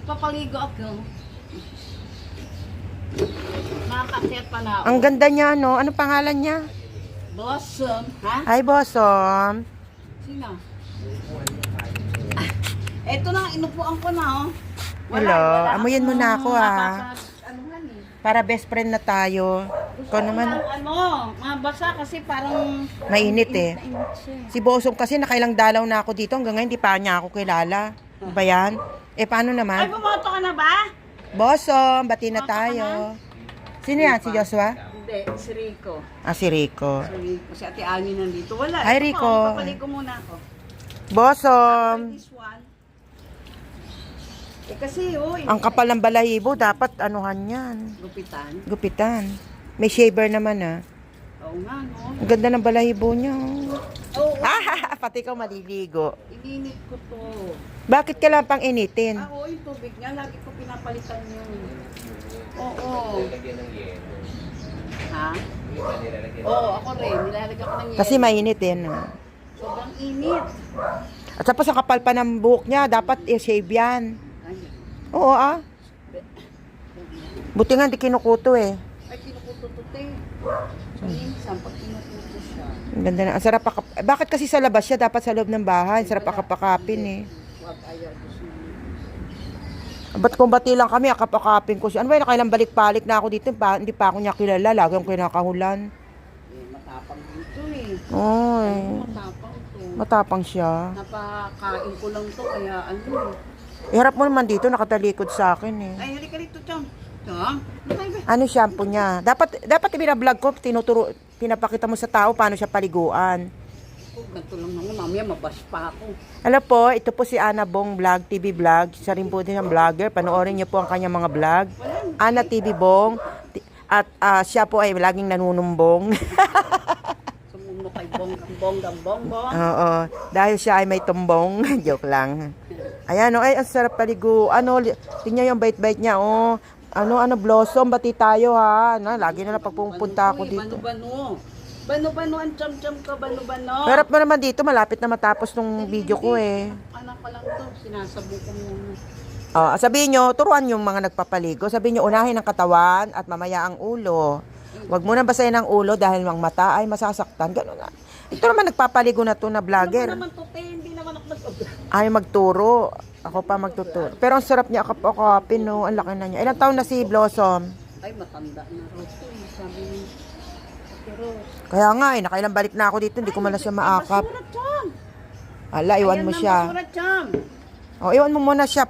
Papaligo ako. Nakakakyat pa na ako. Ang ganda niya, no? Ano pangalan niya? Blossom, ha? Hi, Bosom. Sino? Eto na, inupuan ko na, oh. Hello, amuyin mo na ako, Anuhan, eh. Para best friend na tayo. Ikaw naman, Mabasa kasi parang... mainit eh. Mainit siya. Si Bosom kasi nakailang dalaw na ako dito. Hanggang ngayon, di pa niya ako kilala. Ano ba yan? Eh, paano Ay, naman? bumoto ka na ba? Bosom, bati na tayo. Sino yan? Si Joshua? Hindi, si Rico. Ah, si Rico. Si Rico. Si Ate Ani nandito. Wala. Hi, Ito Rico. po, papaligo muna ako. Bosom, This one. Eh kasi, oh. ang kapal ng balahibo, dapat anuhan yan. Gupitan. Gupitan. May shaver naman ah. Oo nga, no? Ang ganda ng balahibo niya. Oo, Ah, pati ikaw maliligo. ininit ko to. Bakit ka lang pang initin? Oo, yung tubig niya, lagi ko pinapalitan yun. Oo. Ha? Oo, ako rin. Nilalagyan ko ng yelo. Kasi mainit eh. No? Sobrang init. At tapos ang kapal pa ng buhok niya, dapat i-shave yan. Ay, Oo ah. Buti nga hindi kinukuto eh. ay kinukutututin. Minsan, pag kinukuto siya. Ang ganda na. Ang sarap bakit kasi sa labas siya, dapat sa loob ng bahay. Sarap akapakapin eh. Huwag ayaw gusto niya. Ba't kumbati lang kami, akapakapin ko siya. Ano ba yun, nakailang balik-balik na ako dito. Hindi pa ako niya kilala. Lagi akong kinakahulan. Eh, matapang dito eh. Oy, Matapang to. matapang siya. Napakain ko lang to, kaya ano. Iharap mo naman dito, nakatalikod sa akin eh. Ay, halika rito, Chong. Chong? Ano ba? Ano shampoo niya? Dapat binablog ko, pinapakita mo sa tao paano siya paliguan. Oh, ganito lang naman. Mamaya mabash pa ako. Hello po, ito po si Ana Bong Vlog, TV Vlog. Siya rin po din ang vlogger. Panoorin niyo po ang kanyang mga vlog. Ana TV Bong. At siya po ay laging nanunumbong. Sumuno kay bonggam. Oo, dahil siya ay may tumbong. Joke lang. Ayan, oh, ay, ang sarap paligo. Ano, tingnan yung bait-bait niya, oh. Ano, Blossom, bati tayo, ha. Na, lagi na lang pagpupunta ako dito. Bano-bano ang cham-cham ka, bano-bano. Pero mo naman dito, malapit na matapos nung video ko, eh. Anak pa lang to, sinasabo ko muna. Sabihin nyo, turuan yung mga nagpapaligo. Sabihin nyo, unahin ang katawan at mamaya ang ulo. Huwag muna basahin ang ulo dahil ang mata ay masasaktan. Ganun na. Ito naman nagpapaligo na to na vlogger. Ano naman to, te? Hindi naman ako Ay magturo. Ako pa magtuturo. Pero ang sarap niya akap-akapin, no? Ang laki na niya. Ilang taon na si Blossom? Ay, matanda na rin to. Sabi ni Ate Rose. Kaya nga, nakailang balik na ako dito. Hindi ko man na siya maakap. Basura, Chong. Ala, iwan mo siya. Basura, Chong. O, iwan mo muna siya.